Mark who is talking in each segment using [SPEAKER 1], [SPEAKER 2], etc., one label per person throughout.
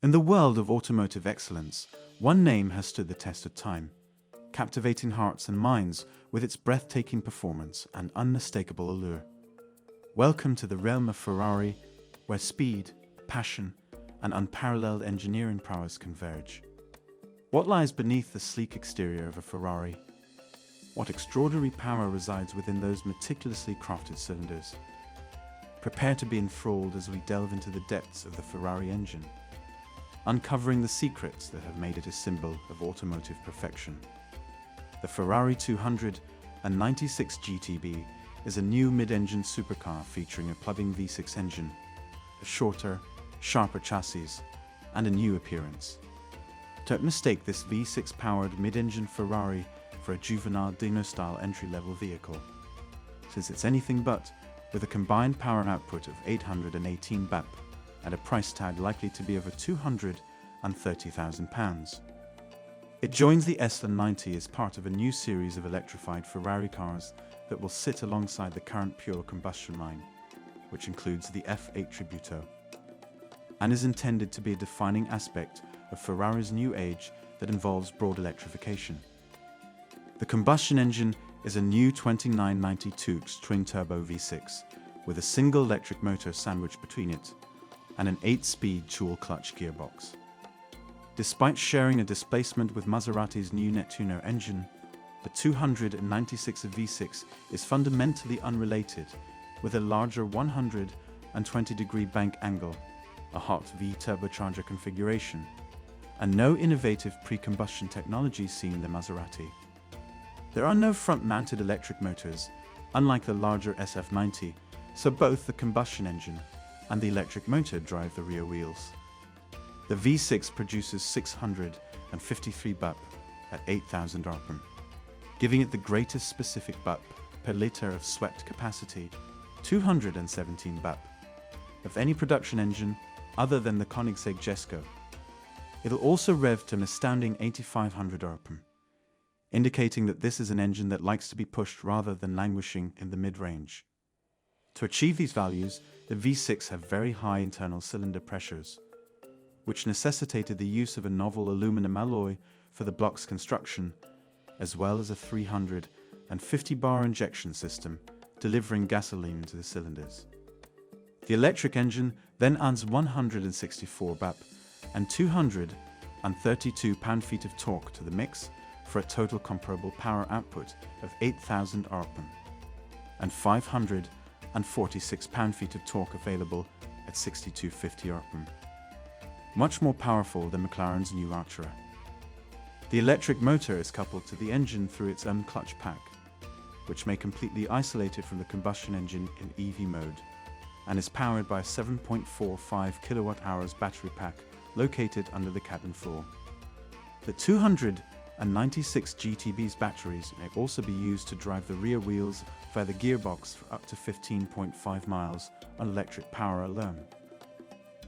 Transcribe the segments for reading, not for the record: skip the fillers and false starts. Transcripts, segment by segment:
[SPEAKER 1] In the world of automotive excellence, one name has stood the test of time, captivating hearts and minds with its breathtaking performance and unmistakable allure. Welcome to the realm of Ferrari, where speed, passion, and unparalleled engineering prowess converge. What lies beneath the sleek exterior of a Ferrari? What extraordinary power resides within those meticulously crafted cylinders? Prepare to be enthralled as we delve into the depths of the Ferrari engine, uncovering the secrets that have made it a symbol of automotive perfection. The Ferrari 296 GTB is a new mid-engine supercar featuring a plug-in V6 engine, a shorter, sharper chassis, and a new appearance. Don't mistake this V6-powered mid-engine Ferrari for a juvenile Dino-style entry-level vehicle, since it's anything but, with a combined power output of 818 bp at a price tag likely to be over £230,000. It joins the S90 as part of a new series of electrified Ferrari cars that will sit alongside the current pure combustion line, which includes the F8 Tributo, and is intended to be a defining aspect of Ferrari's new age that involves broad electrification. The combustion engine is a new 2992 twin-turbo V6 with a single electric motor sandwiched between it and an 8-speed dual-clutch gearbox. Despite sharing a displacement with Maserati's new Nettuno engine, the 296 V6 is fundamentally unrelated, with a larger 120-degree bank angle, a hot V turbocharger configuration, and no innovative pre-combustion technology seen in the Maserati. There are no front-mounted electric motors, unlike the larger SF90, so both the combustion engine and the electric motor drive the rear wheels. The V6 produces 653 bp at 8,000 rpm, giving it the greatest specific bp per litre of swept capacity, 217 bp, of any production engine other than the Koenigsegg Jesko. It'll also rev to an astounding 8,500 rpm, indicating that this is an engine that likes to be pushed rather than languishing in the mid-range. To achieve these values, the V6 have very high internal cylinder pressures, which necessitated the use of a novel aluminum alloy for the block's construction, as well as a 350-bar injection system delivering gasoline into the cylinders. The electric engine then adds 164 bp and 232 pound-feet of torque to the mix for a total comparable power output of 8,000 rpm and 546 pound-feet of torque available at 6250 rpm. Much more powerful than McLaren's new Artura. The electric motor is coupled to the engine through its own clutch pack, which may completely isolate it from the combustion engine in EV mode, and is powered by a 7.45 kWh battery pack located under the cabin floor. The 296 GTB's batteries may also be used to drive the rear wheels via the gearbox for up to 15.5 miles on electric power alone.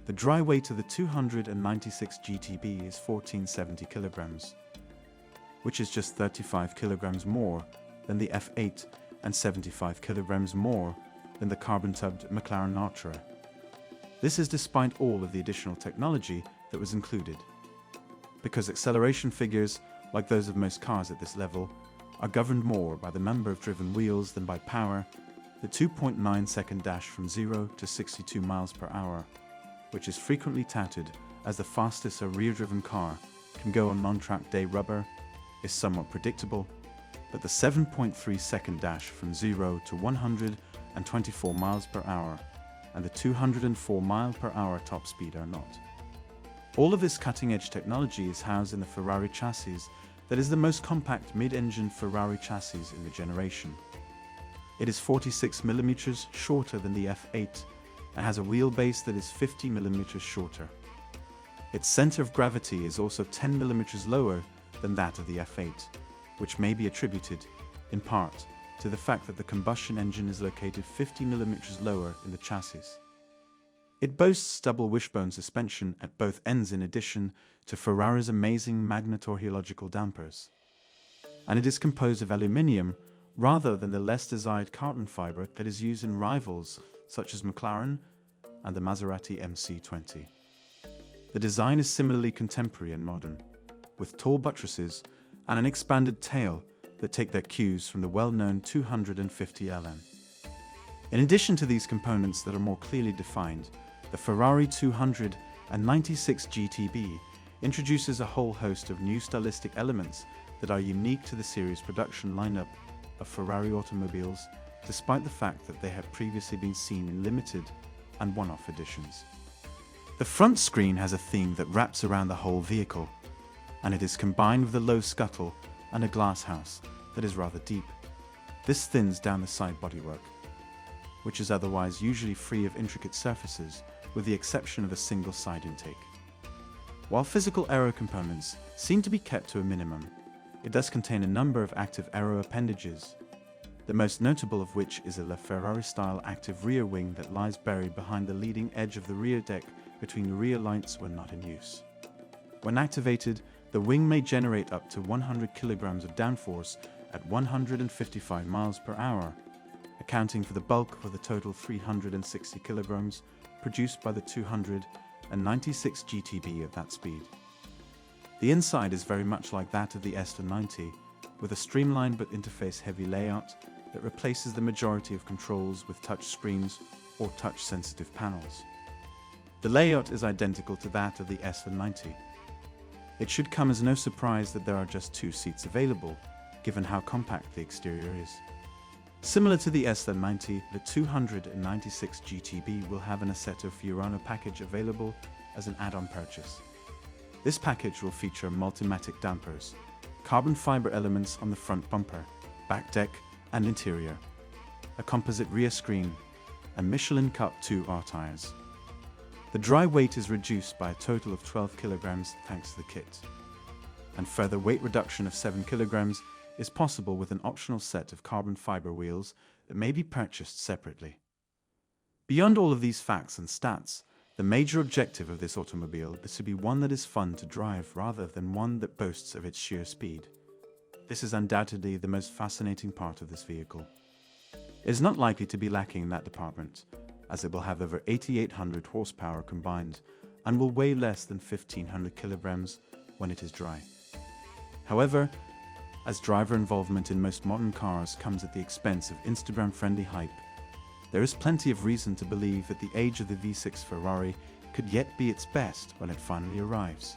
[SPEAKER 1] The dry weight of the 296 GTB is 1470 kilograms, which is just 35 kilograms more than the F8 and 75 kilograms more than the carbon-tubbed McLaren Artura. This is despite all of the additional technology that was included. Because acceleration figures, like those of most cars at this level, are governed more by the number of driven wheels than by power, the 2.9-second dash from 0 to 62 miles per hour, which is frequently touted as the fastest a rear-driven car can go on non-track day rubber, is somewhat predictable, but the 7.3-second dash from 0 to 124 miles per hour and the 204 mile per hour top speed are not. All of this cutting-edge technology is housed in the Ferrari chassis that is the most compact mid-engine Ferrari chassis in the generation. It is 46 mm shorter than the F8 and has a wheelbase that is 50 mm shorter. Its center of gravity is also 10 mm lower than that of the F8, which may be attributed, in part, to the fact that the combustion engine is located 50 mm lower in the chassis. It boasts double wishbone suspension at both ends in addition to Ferrari's amazing magnetorheological dampers, and it is composed of aluminium rather than the less desired carbon fiber that is used in rivals such as McLaren and the Maserati MC20. The design is similarly contemporary and modern, with tall buttresses and an expanded tail that take their cues from the well-known 250 LM. In addition to these components that are more clearly defined, the Ferrari 296 GTB introduces a whole host of new stylistic elements that are unique to the series production lineup of Ferrari automobiles, despite the fact that they have previously been seen in limited and one-off editions. The front screen has a theme that wraps around the whole vehicle, and it is combined with a low scuttle and a glass house that is rather deep. This thins down the side bodywork, which is otherwise usually free of intricate surfaces, with the exception of a single side intake. While physical aero components seem to be kept to a minimum, it does contain a number of active aero appendages, the most notable of which is a Ferrari-style active rear wing that lies buried behind the leading edge of the rear deck between the rear lights when not in use. When activated, the wing may generate up to 100 kilograms of downforce at 155 miles per hour, accounting for the bulk of the total 360 kilograms produced by the 296 GTB at that speed. The inside is very much like that of the S90, with a streamlined but interface-heavy layout that replaces the majority of controls with touch screens or touch-sensitive panels. The layout is identical to that of the S90. It should come as no surprise that there are just 2 seats available, given how compact the exterior is. Similar to the S90, the 296 GTB will have an Assetto Fiorano package available as an add-on purchase. This package will feature multimatic dampers, carbon fiber elements on the front bumper, back deck and interior, a composite rear screen, and Michelin Cup 2R tires. The dry weight is reduced by a total of 12 kilograms thanks to the kit, and further weight reduction of 7 kilograms is possible with an optional set of carbon fiber wheels that may be purchased separately. Beyond all of these facts and stats, the major objective of this automobile is to be one that is fun to drive rather than one that boasts of its sheer speed. This is undoubtedly the most fascinating part of this vehicle. It is not likely to be lacking in that department, as it will have over 8,800 horsepower combined and will weigh less than 1,500 kilograms when it is dry. However, as driver involvement in most modern cars comes at the expense of Instagram-friendly hype, there is plenty of reason to believe that the age of the V6 Ferrari could yet be its best when it finally arrives.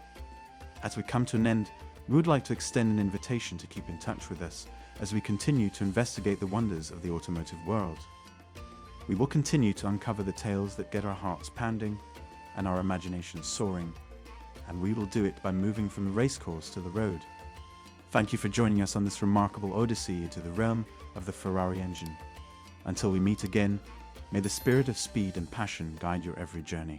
[SPEAKER 1] As we come to an end, we would like to extend an invitation to keep in touch with us as we continue to investigate the wonders of the automotive world. We will continue to uncover the tales that get our hearts pounding and our imaginations soaring, and we will do it by moving from the racecourse to the road. Thank you for joining us on this remarkable odyssey into the realm of the Ferrari engine. Until we meet again, may the spirit of speed and passion guide your every journey.